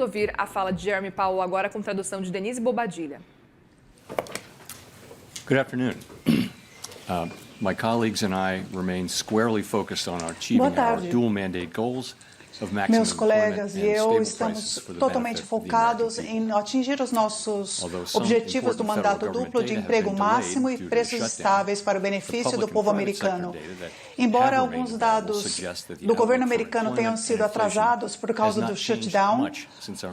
ouvir a fala de Jeremy Powell agora com tradução de Denise Bobadilha. Good afternoon. My colleagues and I remain squarely focused on achieving our dual mandate goals. Meus colegas e eu estamos totalmente focados em atingir os nossos objetivos do mandato duplo de emprego máximo e preços estáveis para o benefício do povo americano. Embora alguns dados do governo americano tenham sido atrasados por causa do shutdown,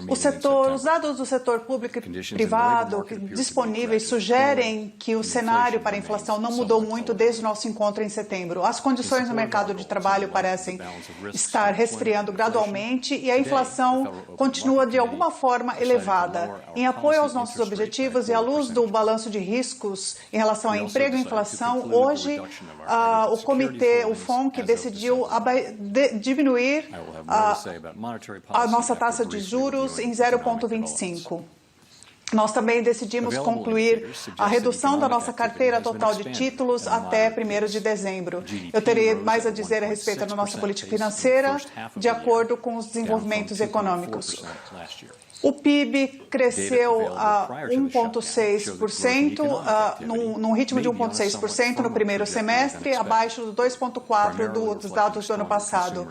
os dados do setor público e privado disponíveis sugerem que o cenário para a inflação não mudou muito desde o nosso encontro em setembro. As condições no mercado de trabalho parecem estar resfriando gradualmente e a inflação continua de alguma forma elevada. Em apoio aos nossos objetivos e à luz do balanço de riscos em relação a emprego e inflação, hoje o FONC decidiu diminuir a nossa taxa de juros em 0,25. Nós também decidimos concluir a redução da nossa carteira total de títulos até 1º de dezembro. Eu terei mais a dizer a respeito da nossa política financeira, de acordo com os desenvolvimentos econômicos. O PIB cresceu a 1,6%, num ritmo de 1,6% no primeiro semestre, abaixo do 2,4% dos dados do ano passado.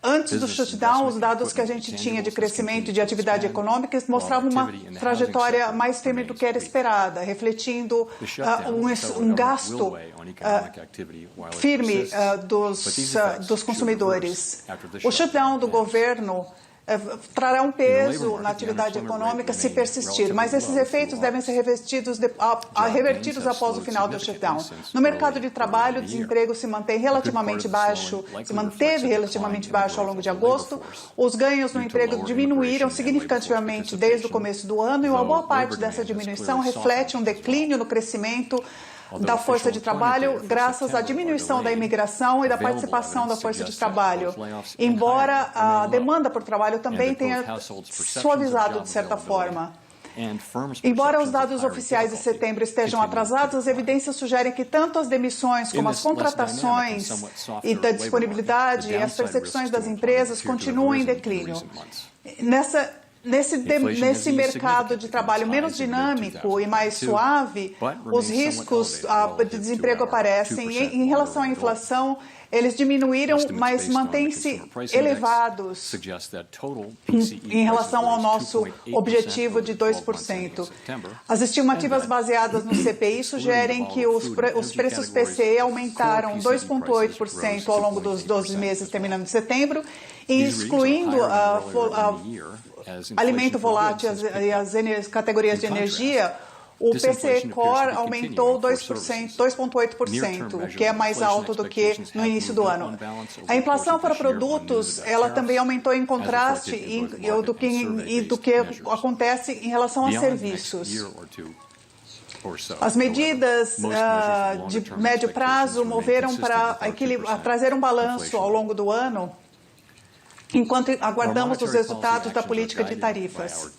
Antes do shutdown, os dados que a gente tinha de crescimento e de atividade econômica mostravam uma trajetória mais firme do que era esperada, refletindo um gasto firme dos consumidores. O shutdown do governo trará um peso na atividade econômica se persistir, mas esses efeitos devem ser revertidos após o final do shutdown. No mercado de trabalho, o desemprego se manteve relativamente baixo ao longo de agosto. Os ganhos no emprego diminuíram significativamente desde o começo do ano e uma boa parte dessa diminuição reflete um declínio no crescimento da força de trabalho, graças à diminuição da imigração e da participação da força de trabalho. Embora a demanda por trabalho também tenha suavizado de certa forma. Embora os dados oficiais de setembro estejam atrasados, as evidências sugerem que tanto as demissões como as contratações e da disponibilidade e as percepções das empresas continuam em declínio. Nesse mercado de trabalho menos dinâmico e mais suave, os riscos de desemprego aparecem. Em relação à inflação, eles diminuíram, mas mantêm-se elevados em relação ao nosso objetivo de 2%. As estimativas baseadas no CPI sugerem que os preços PCE aumentaram 2,8% ao longo dos 12 meses terminando em setembro, e excluindo alimento volátil e as categorias de energia, o PCE Core aumentou 2,8%, o que é mais alto do que no início do ano. A inflação para produtos, ela também aumentou em contraste do que acontece em relação a serviços. As medidas de médio prazo moveram para trazer um balanço ao longo do ano, enquanto aguardamos os resultados da política de tarifas.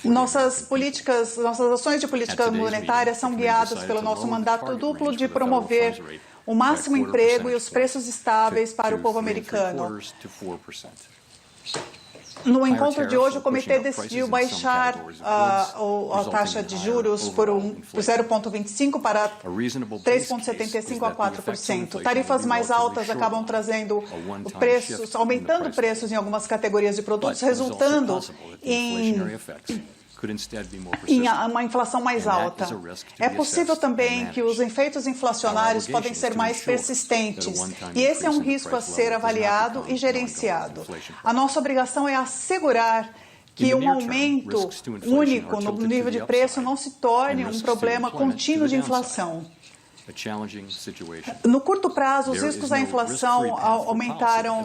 Nossas ações de política monetária são guiadas pelo nosso mandato duplo de promover o máximo emprego e os preços estáveis para o povo americano. No encontro de hoje, o comitê decidiu baixar a taxa de juros por 0,25% para 3,75% a 4%. Tarifas mais altas acabam trazendo aumentando preços em algumas categorias de produtos, resultando em uma inflação mais alta. É possível também que os efeitos inflacionários podem ser mais persistentes, e esse é um risco a ser avaliado e gerenciado. A nossa obrigação é assegurar que um aumento único no nível de preço não se torne um problema contínuo de inflação. No curto prazo, os riscos da inflação aumentaram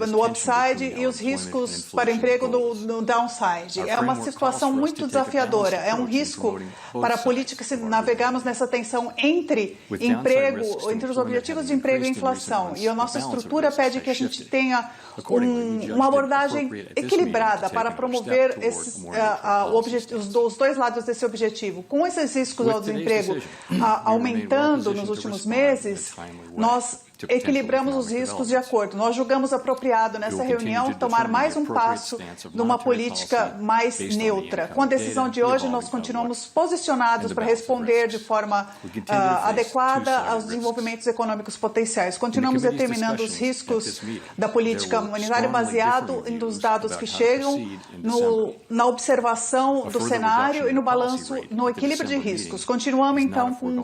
no upside e os riscos para emprego no downside. É uma situação muito desafiadora. É um risco para a política se navegarmos nessa tensão entre os objetivos de emprego e inflação. E a nossa estrutura pede que a gente tenha uma abordagem equilibrada para promover os dois lados desse objetivo. Com esses riscos ao desemprego aumentando nos últimos meses, nós equilibramos os riscos de acordo. Nós julgamos apropriado nessa reunião tomar mais um passo numa política mais neutra. Com a decisão de hoje, nós continuamos posicionados para responder de forma adequada aos desenvolvimentos econômicos potenciais. Continuamos determinando os riscos da política monetária baseado nos dados que chegam, na observação do cenário e no balanço, no equilíbrio de riscos. Continuamos, então, com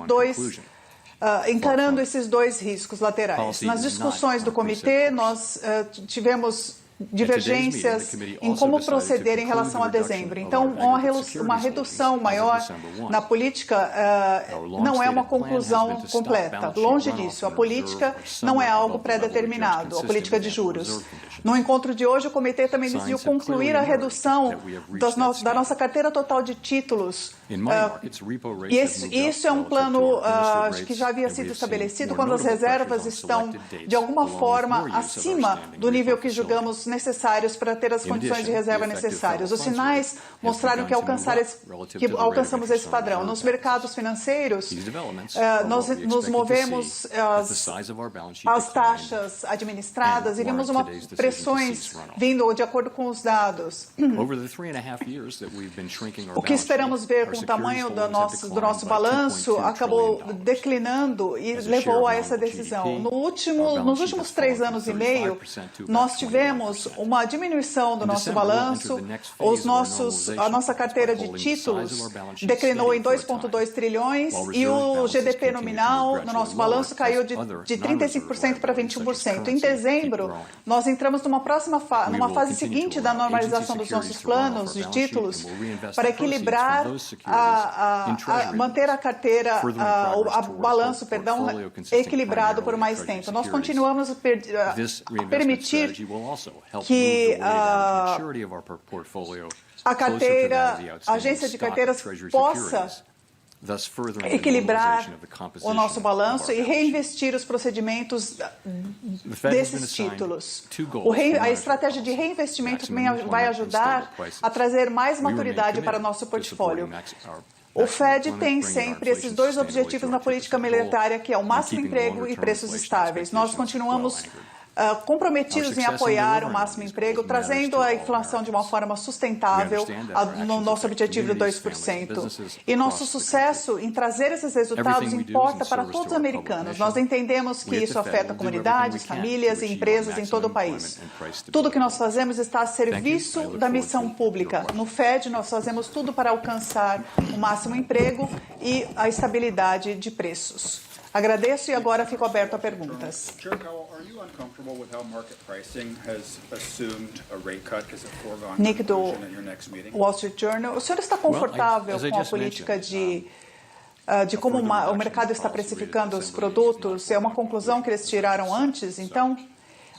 encarando esses dois riscos laterais. Nas discussões do comitê, nós tivemos divergências em como proceder em relação a dezembro. Então, uma redução maior na política não é uma conclusão completa. Longe disso, a política não é algo pré-determinado, a política de juros. No encontro de hoje, o comitê também decidiu concluir a redução da nossa carteira total de títulos. Isso é um plano que já havia sido estabelecido quando as reservas estão, de alguma forma, acima do nível que julgamos necessários para ter as condições de reserva necessárias. Os sinais mostraram que alcançamos esse padrão. Nos mercados financeiros, nós nos movemos as taxas administradas e vimos pressões vindo de acordo com os dados. O que esperamos ver com o tamanho do nosso balanço acabou declinando e levou a essa decisão. Nos últimos 3 anos e meio, nós tivemos uma diminuição do nosso balanço, a nossa carteira de títulos declinou em 2,2 trilhões e o GDP nominal no nosso balanço caiu de 35% para 21%. Em dezembro, nós entramos numa fase seguinte da normalização dos nossos planos de títulos para equilibrar, manter a carteira, o balanço, equilibrado por mais tempo. Nós continuamos a permitir que a agência de carteiras possa equilibrar o nosso balanço e reinvestir os procedimentos desses títulos. A estratégia de reinvestimento também vai ajudar a trazer mais maturidade para o nosso portfólio. O Fed tem sempre esses dois objetivos na política monetária, que é o máximo emprego e preços estáveis. Nós continuamos comprometidos em apoiar o máximo emprego, trazendo a inflação de uma forma sustentável no nosso objetivo de 2%. E nosso sucesso em trazer esses resultados importa para todos os americanos. Nós entendemos que isso afeta comunidades, famílias e empresas em todo o país. Tudo o que nós fazemos está a serviço da missão pública. No Fed, nós fazemos tudo para alcançar o máximo emprego e a estabilidade de preços. Agradeço e agora fico aberto a perguntas. Nick, do Wall Street Journal. O senhor está confortável com a política de como o mercado está precificando os produtos? É uma conclusão que eles tiraram antes, então?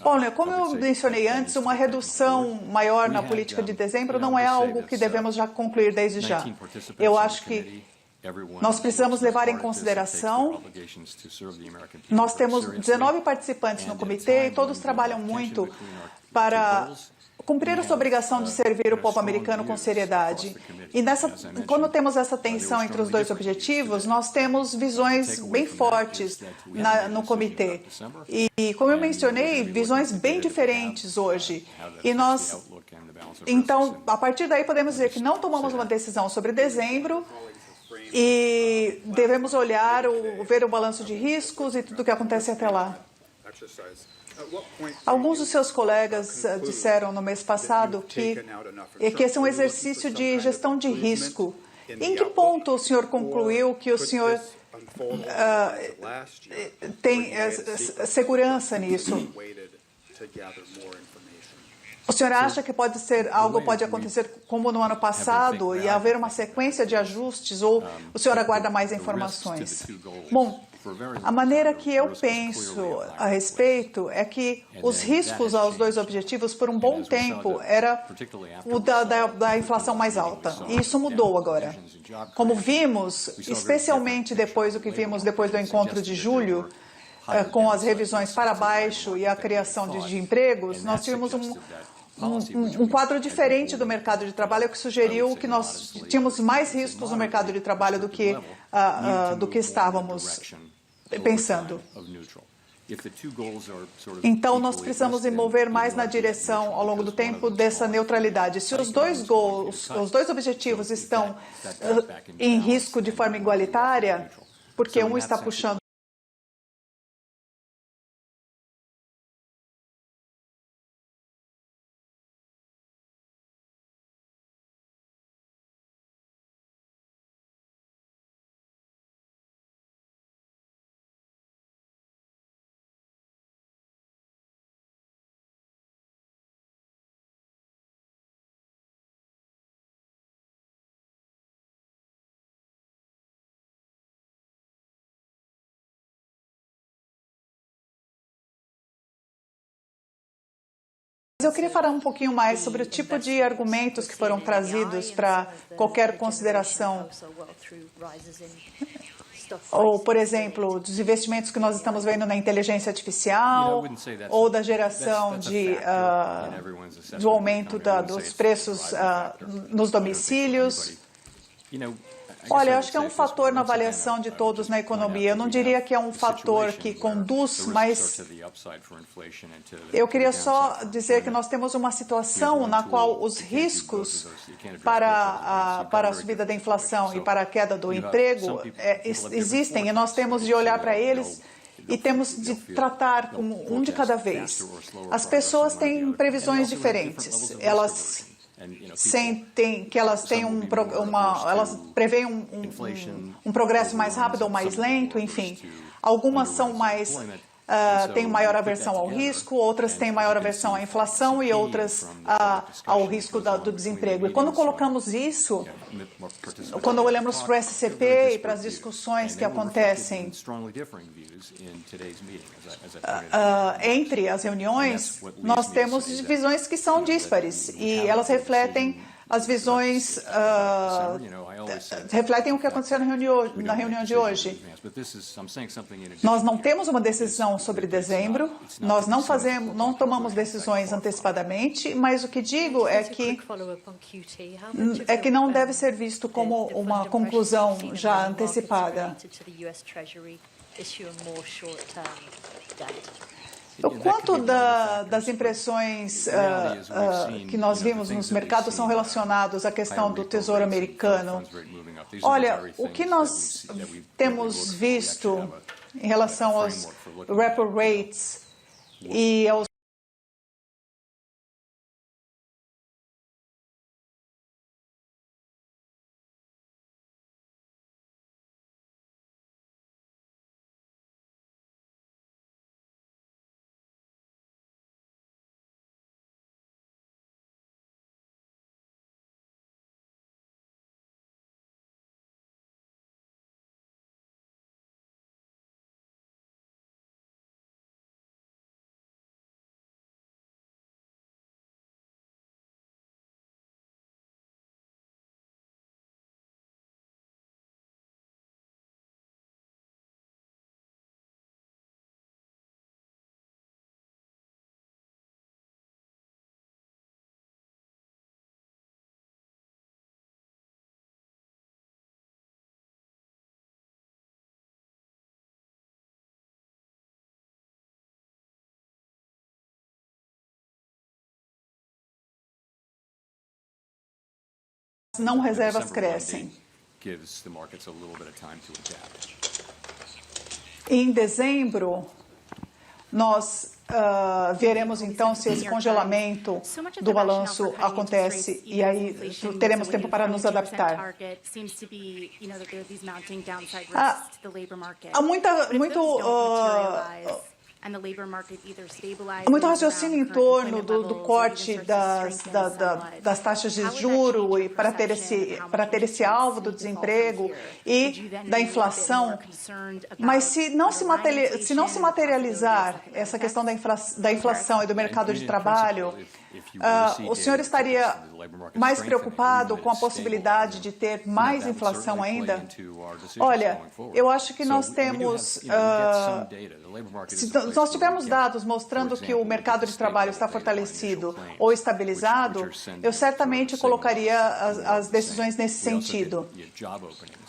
Bom, como eu mencionei antes, uma redução maior na política de dezembro não é algo que devemos já concluir desde já. Eu acho que nós precisamos levar em consideração, nós temos 19 participantes no comitê e todos trabalham muito para cumprir a sua obrigação de servir o povo americano com seriedade. E quando temos essa tensão entre os dois objetivos, nós temos visões bem fortes no comitê. E, como eu mencionei, visões bem diferentes hoje. Então, a partir daí, podemos dizer que não tomamos uma decisão sobre dezembro, e devemos ver o balanço de riscos e tudo o que acontece até lá. Alguns dos seus colegas disseram no mês passado que esse é um exercício de gestão de risco. Em que ponto o senhor concluiu que o senhor tem segurança nisso? O senhor acha que algo pode acontecer como no ano passado e haver uma sequência de ajustes, ou o senhor aguarda mais informações? Bom, a maneira que eu penso a respeito é que os riscos aos dois objetivos por um bom tempo era o da inflação mais alta. E isso mudou agora. Como vimos, especialmente depois do encontro de julho, com as revisões para baixo e a criação de empregos, nós tivemos um quadro diferente do mercado de trabalho, que sugeriu que nós tínhamos mais riscos no mercado de trabalho do que estávamos pensando. Então, nós precisamos desenvolver mais na direção, ao longo do tempo, dessa neutralidade. Se os dois objetivos estão em risco de forma igualitária, porque um está puxando eu queria falar um pouquinho mais sobre o tipo de argumentos que foram trazidos para qualquer consideração. Ou, por exemplo, dos investimentos que nós estamos vendo na inteligência artificial, ou da geração do aumento dos preços nos domicílios. Olha, eu acho que é um fator na avaliação de todos na economia. Eu não diria que é um fator que conduz, mas eu queria só dizer que nós temos uma situação na qual os riscos para a subida da inflação e para a queda do emprego existem, e nós temos de olhar para eles e temos de tratar como um de cada vez. As pessoas têm previsões diferentes. Elas sentem que elas têm elas preveem um progresso mais rápido ou mais lento, enfim. Algumas são mais têm maior aversão ao risco, outras têm maior aversão à inflação e outras ao risco do desemprego. E quando colocamos isso, quando olhamos para o SCP e para as discussões que acontecem entre as reuniões, nós temos visões que são díspares e elas refletem as visões, refletem o que aconteceu na reunião de hoje. Nós não temos uma decisão sobre dezembro, nós não tomamos decisões antecipadamente, mas o que digo é que não deve ser visto como uma conclusão já antecipada. O quanto das impressões que nós vimos nos mercados são relacionados à questão do Tesouro Americano? Olha, o que nós temos visto em relação aos repo rates e aos não reservas crescem. Em dezembro, nós veremos então se esse congelamento do balanço acontece e aí teremos tempo para nos adaptar. Há muito raciocínio em torno do corte das taxas de juros e para ter esse alvo do desemprego e da inflação, mas se não se materializar essa questão da inflação e do mercado de trabalho, o senhor estaria mais preocupado com a possibilidade de ter mais inflação ainda? Olha, eu acho que nós temos, se nós tivermos dados mostrando que o mercado de trabalho está fortalecido ou estabilizado, eu certamente colocaria as decisões nesse sentido.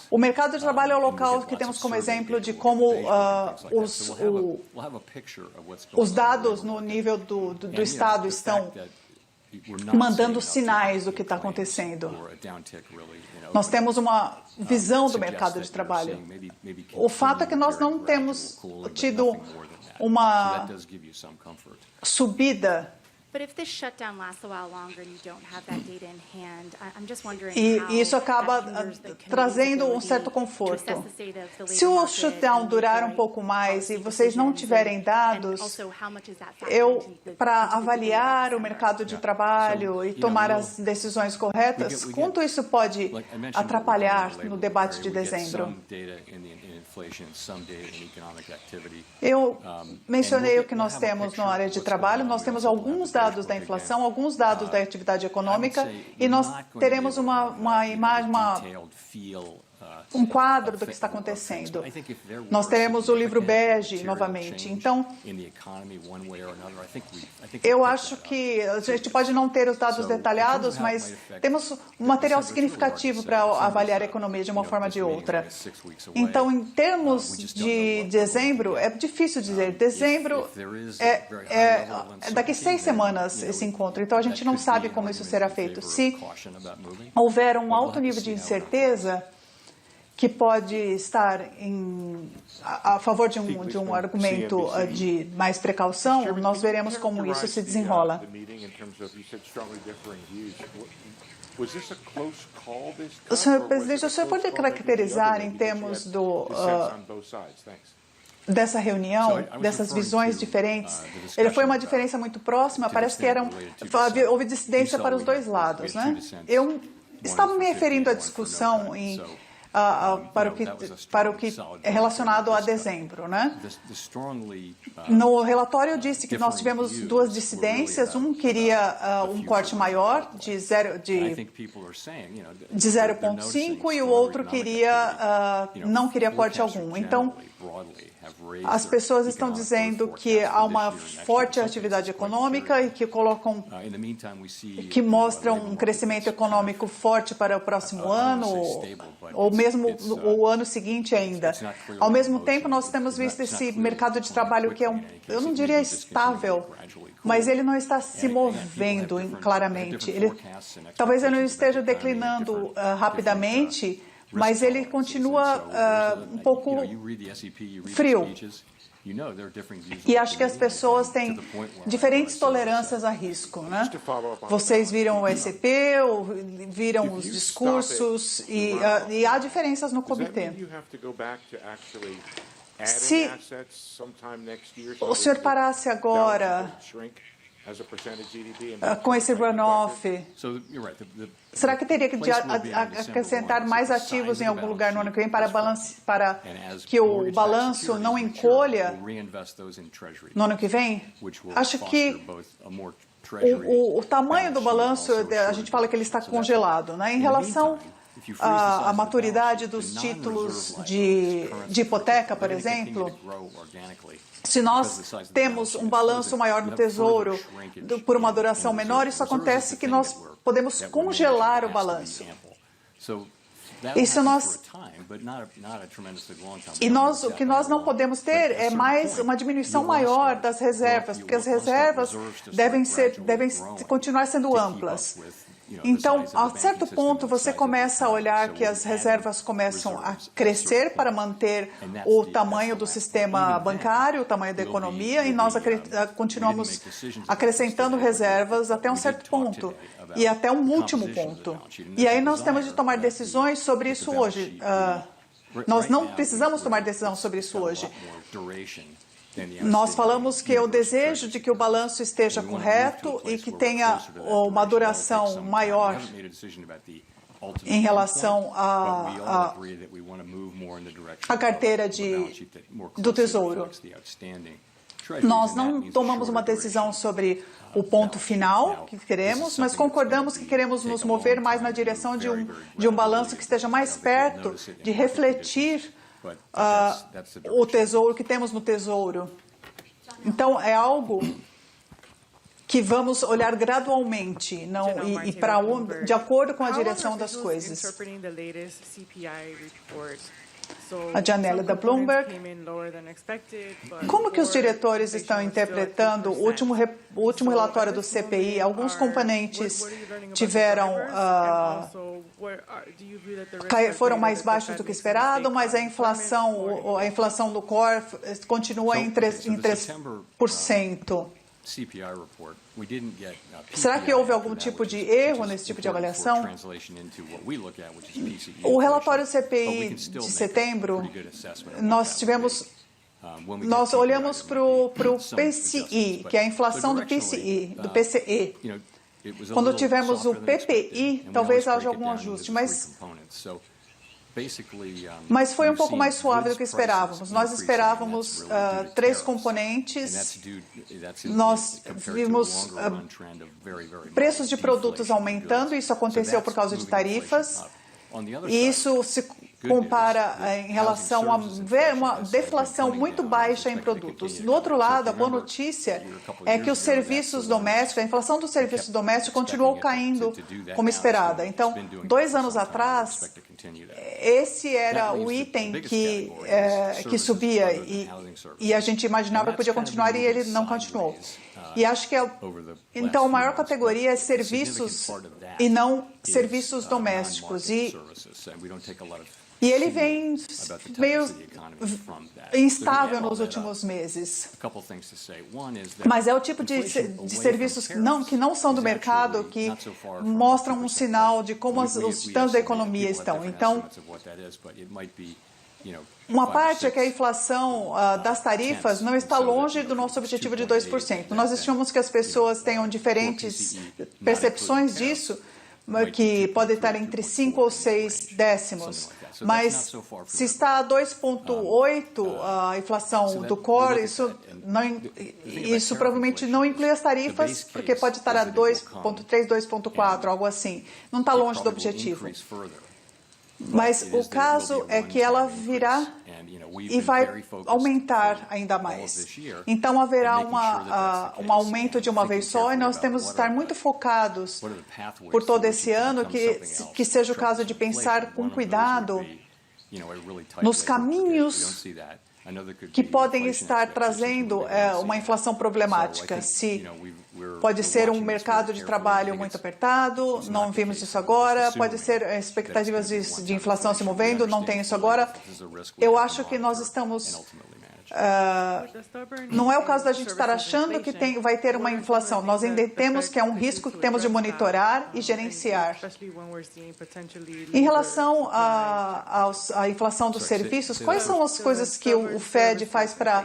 O mercado de trabalho é o local que temos como exemplo de como os dados no nível do Estado estão mandando sinais do que está acontecendo. Nós temos uma visão do mercado de trabalho. O fato é que nós não temos tido uma subida. E isso acaba trazendo um certo conforto. Se o shutdown durar um pouco mais e vocês não tiverem dados, para avaliar o mercado de trabalho e tomar as decisões corretas, quanto isso pode atrapalhar no debate de dezembro? Eu mencionei o que nós temos na área de trabalho, nós temos alguns dados da inflação, alguns dados da atividade econômica e nós teremos uma imagem, um quadro do que está acontecendo. Nós teremos o livro bege novamente. Então, eu acho que a gente pode não ter os dados detalhados, mas temos um material significativo para avaliar a economia de uma forma ou de outra. Então, em termos de dezembro, é difícil dizer. Dezembro é daqui 6 semanas esse encontro. Então, a gente não sabe como isso será feito. Se houver um alto nível de incerteza, que pode estar a favor de um argumento de mais precaução, nós veremos como isso se desenrola. Senhor presidente, o senhor pode caracterizar em termos dessa reunião, dessas visões diferentes? Ele foi uma diferença muito próxima, parece que houve dissidência para os dois lados, né? Eu estava me referindo à discussão para o que é relacionado a dezembro, né? No relatório eu disse que nós tivemos duas dissidências, um queria um corte maior de 0,5 e o outro não queria corte algum. Então, as pessoas estão dizendo que há uma forte atividade econômica e que mostram um crescimento econômico forte para o próximo ano, ou mesmo o ano seguinte ainda. Ao mesmo tempo, nós temos visto esse mercado de trabalho que eu não diria estável, mas ele não está se movendo claramente. Talvez ele não esteja declinando rapidamente, mas ele continua um pouco frio. E acho que as pessoas têm diferentes tolerâncias a risco, né? Vocês viram o SEP, viram os discursos e há diferenças no comitê. Se o senhor parasse agora com esse runoff, será que teria que acrescentar mais ativos em algum lugar no ano que vem para que o balanço não encolha no ano que vem? Acho que o tamanho do balanço, a gente fala que ele está congelado, né? Em relação à maturidade dos títulos de hipoteca, por exemplo, se nós temos um balanço maior no Tesouro por uma duração menor, isso acontece que nós podemos congelar o balanço. O que nós não podemos ter é mais uma diminuição maior das reservas, porque as reservas devem continuar sendo amplas. Então, a certo ponto, você começa a olhar que as reservas começam a crescer para manter o tamanho do sistema bancário, o tamanho da economia, e nós continuamos acrescentando reservas até um certo ponto, e até um último ponto. E aí nós temos de tomar decisões sobre isso hoje. Nós não precisamos tomar decisão sobre isso hoje. Nós falamos que o desejo de que o balanço esteja correto e que tenha uma duração maior em relação à carteira do Tesouro. Nós não tomamos uma decisão sobre o ponto final que queremos, mas concordamos que queremos nos mover mais na direção de um balanço que esteja mais perto de refletir o tesouro que temos no Tesouro. Então, é algo que vamos olhar gradualmente, de acordo com a direção das coisas. A Janela da Bloomberg. Como que os diretores estão interpretando o último relatório do CPI? Alguns componentes foram mais baixos do que esperado, mas a inflação do core continua em 3%. Será que houve algum tipo de erro nesse tipo de avaliação? O relatório CPI de setembro, nós olhamos para o PCI, que é a inflação do PCI, do PCE. Quando tivermos o PPI, talvez haja algum ajuste, mas foi um pouco mais suave do que esperávamos. Nós esperávamos 3 componentes. Nós vimos preços de produtos aumentando, isso aconteceu por causa de tarifas. E isso se compara em relação a uma deflação muito baixa em produtos. Do outro lado, a boa notícia é que os serviços domésticos, a inflação dos serviços domésticos continuou caindo como esperada. Então, 2 anos atrás, esse era o item que subia e a gente imaginava que podia continuar e ele não continuou. E acho que então a maior categoria é serviços e não serviços domésticos. E ele vem meio instável nos últimos meses. Mas é o tipo de serviços que não são do mercado que mostram um sinal de como os titãs da economia estão. Então, uma parte é que a inflação das tarifas não está longe do nosso objetivo de 2%. Nós estimamos que as pessoas tenham diferentes percepções disso, que pode estar entre 5 ou 6 décimos. Mas se está a 2,8 a inflação do core, isso provavelmente não inclui as tarifas, porque pode estar a 2,3, 2,4, algo assim. Não está longe do objetivo. Mas o caso é que ela virá e vai aumentar ainda mais. Então, haverá um aumento de uma vez só e nós temos que estar muito focados por todo esse ano que seja o caso de pensar com cuidado nos caminhos que podem estar trazendo uma inflação problemática. Se pode ser um mercado de trabalho muito apertado, não vimos isso agora, pode ser expectativas de inflação se movendo, não tem isso agora. Eu acho que nós estamos... não é o caso da gente estar achando que vai ter uma inflação. Nós entendemos que é um risco que temos de monitorar e gerenciar. Em relação à inflação dos serviços, quais são as coisas que o Fed faz para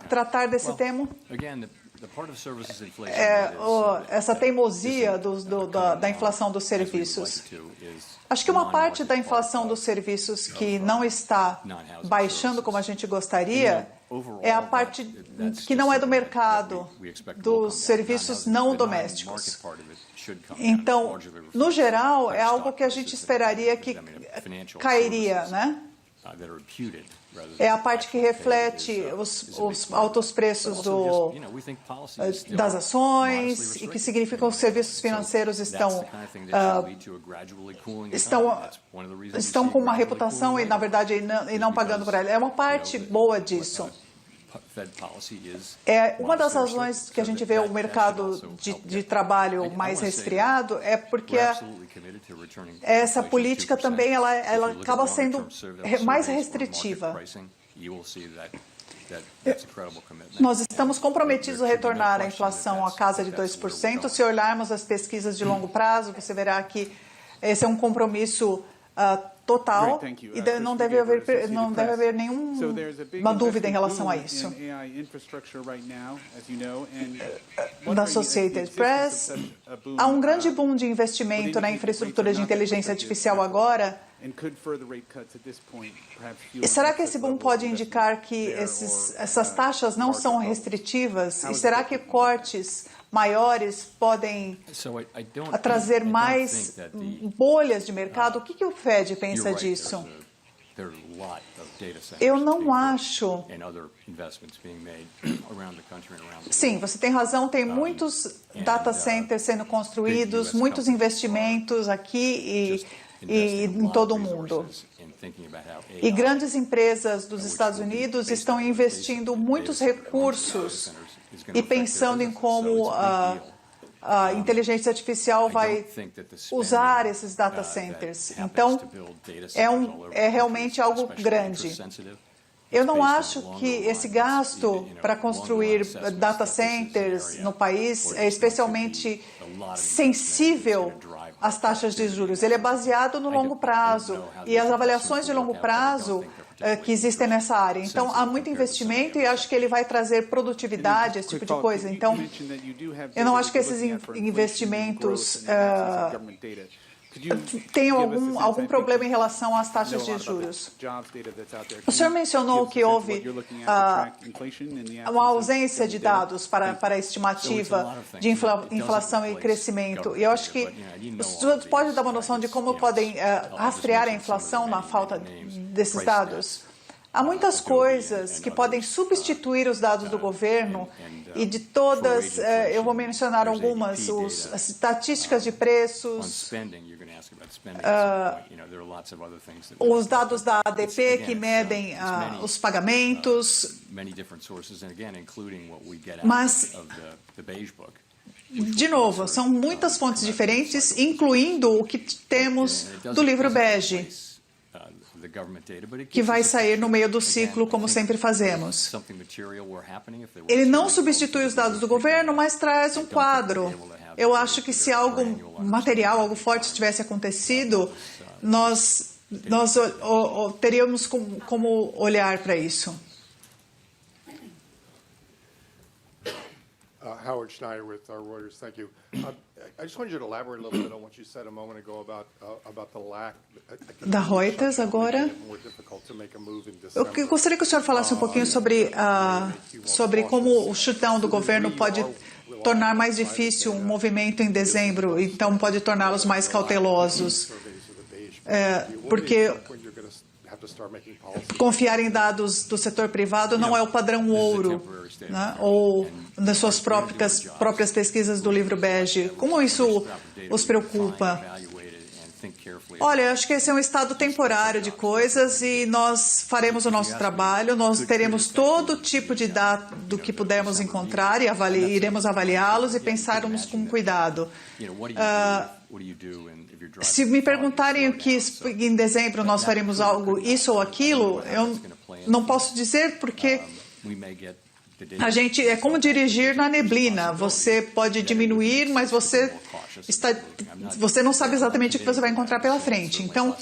tratar desse tema? Essa teimosia da inflação dos serviços. Acho que uma parte da inflação dos serviços que não está baixando como a gente gostaria é a parte que não é do mercado, dos serviços não domésticos. Então, no geral, é algo que a gente esperaria que cairia, né? É a parte que reflete os altos preços das ações e que significa que os serviços financeiros estão com uma reputação e, na verdade, e não pagando por ela. É uma parte boa disso. Uma das razões que a gente vê o mercado de trabalho mais resfriado é porque essa política também ela acaba sendo mais restritiva. Nós estamos comprometidos a retornar a inflação à casa de 2%. Se olharmos as pesquisas de longo prazo, você verá que esse é um compromisso total e não deve haver nenhuma dúvida em relação a isso. Da Associated Press, há um grande boom de investimento na infraestrutura de inteligência artificial agora. E será que esse boom pode indicar que essas taxas não são restritivas? E será que cortes maiores podem trazer mais bolhas de mercado? O que o Fed pensa disso? Eu não acho. Sim, você tem razão, tem muitos data centers sendo construídos, muitos investimentos aqui e em todo o mundo. E grandes empresas dos Estados Unidos estão investindo muitos recursos e pensando em como a inteligência artificial vai usar esses data centers. Então, é realmente algo grande. Eu não acho que esse gasto para construir data centers no país é especialmente sensível às taxas de juros. Ele é baseado no longo prazo e as avaliações de longo prazo que existem nessa área. Então, há muito investimento e acho que ele vai trazer produtividade, esse tipo de coisa. Então, eu não acho que esses investimentos tenham algum problema em relação às taxas de juros. O senhor mencionou que houve uma ausência de dados para a estimativa de inflação e crescimento. E eu acho que o senhor pode dar uma noção de como podem rastrear a inflação na falta desses dados? Há muitas coisas que podem substituir os dados do governo e de todas, eu vou mencionar algumas, as estatísticas de preços, os dados da ADP que medem os pagamentos, mas, de novo, são muitas fontes diferentes, incluindo o que temos do livro bege, que vai sair no meio do ciclo, como sempre fazemos. Ele não substitui os dados do governo, mas traz um quadro. Eu acho que se algo material, algo forte tivesse acontecido, nós teríamos como olhar para isso. Howard Schneider with Reuters. Thank you. I just wanted you to elaborate a little bit on what you said a moment ago about the lack. Da Reuters agora. Eu gostaria que o senhor falasse um pouquinho sobre como o shutdown do governo pode tornar mais difícil um movimento em dezembro, então pode torná-los mais cautelosos, porque confiar em dados do setor privado não é o padrão ouro, né? Ou das suas próprias pesquisas do livro bege. Como isso os preocupa? Olha, acho que esse é um estado temporário de coisas e nós faremos o nosso trabalho, nós teremos todo tipo de dado que pudermos encontrar e iremos avaliá-los e pensarmos com cuidado. Se me perguntarem o que em dezembro nós faremos algo, isso ou aquilo, eu não posso dizer porque a gente é como dirigir na neblina. Você pode diminuir, mas você não sabe exatamente o que você vai encontrar pela frente. Então,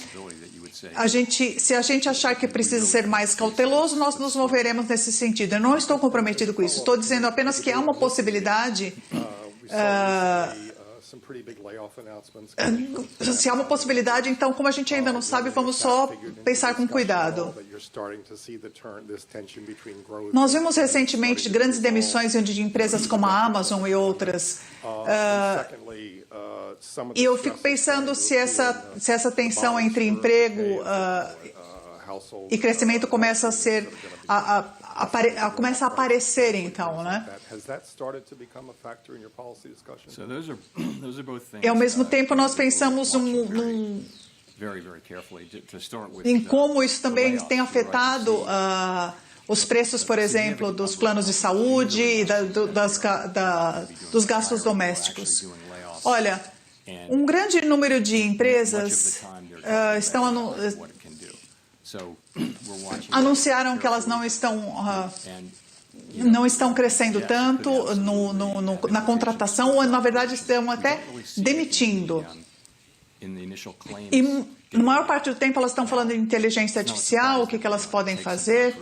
se a gente achar que precisa ser mais cauteloso, nós nos moveremos nesse sentido. Eu não estou comprometido com isso. Estou dizendo apenas que há uma possibilidade. Se há uma possibilidade, então, como a gente ainda não sabe, vamos só pensar com cuidado. Nós vimos recentemente grandes demissões de empresas como a Amazon e outras. E eu fico pensando se essa tensão entre emprego e crescimento começa começa a aparecer, então, né? E, ao mesmo tempo, nós pensamos em como isso também tem afetado os preços, por exemplo, dos planos de saúde e dos gastos domésticos. Olha, um grande número de empresas anunciaram que elas não estão crescendo tanto na contratação, ou na verdade estão até demitindo. E, na maior parte do tempo, elas estão falando de inteligência artificial, o que elas podem fazer.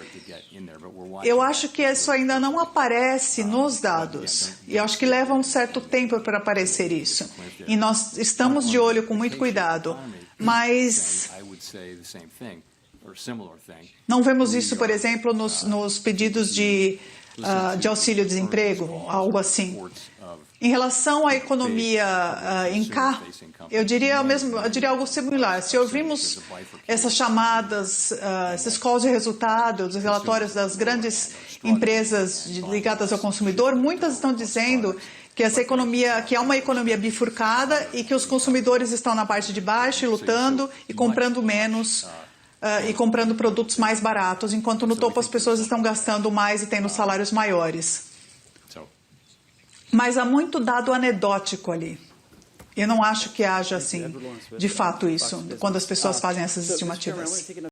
Eu acho que isso ainda não aparece nos dados. E eu acho que leva um certo tempo para aparecer isso. E nós estamos de olho com muito cuidado. Mas não vemos isso, por exemplo, nos pedidos de auxílio-desemprego, algo assim. Em relação à economia em K, eu diria algo similar. Se ouvimos essas chamadas, esses calls de resultados, os relatórios das grandes empresas ligadas ao consumidor, muitas estão dizendo que que é uma economia bifurcada e que os consumidores estão na parte de baixo e lutando e comprando menos e comprando produtos mais baratos, enquanto no topo as pessoas estão gastando mais e tendo salários maiores. Mas há muito dado anedótico ali. Eu não acho que haja, assim, de fato isso, quando as pessoas fazem essas estimativas.